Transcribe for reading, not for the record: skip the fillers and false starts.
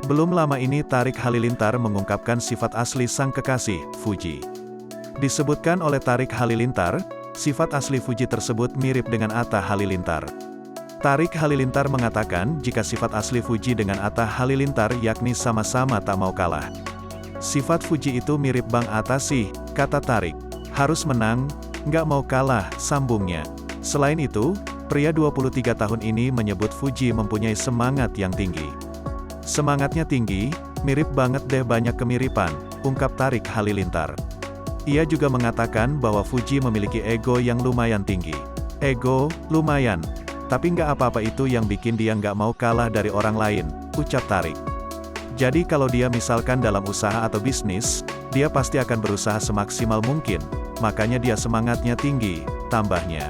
Belum lama ini Tarik Halilintar mengungkapkan sifat asli sang kekasih, Fuji. Disebutkan oleh Tarik Halilintar, sifat asli Fuji tersebut mirip dengan Atta Halilintar. Tarik Halilintar mengatakan jika sifat asli Fuji dengan Atta Halilintar yakni sama-sama tak mau kalah. Sifat Fuji itu mirip Bang Atta sih, kata Tarik. Harus menang, nggak mau kalah, sambungnya. Selain itu, pria 23 tahun ini menyebut Fuji mempunyai semangat yang tinggi. Semangatnya tinggi, mirip banget deh, banyak kemiripan, ungkap Tarik Halilintar. Ia juga mengatakan bahwa Fuji memiliki ego yang lumayan tinggi. Ego, lumayan. Tapi nggak apa-apa itu yang bikin dia nggak mau kalah dari orang lain, ucap Tarik. Jadi kalau dia misalkan dalam usaha atau bisnis, dia pasti akan berusaha semaksimal mungkin, makanya dia semangatnya tinggi, tambahnya.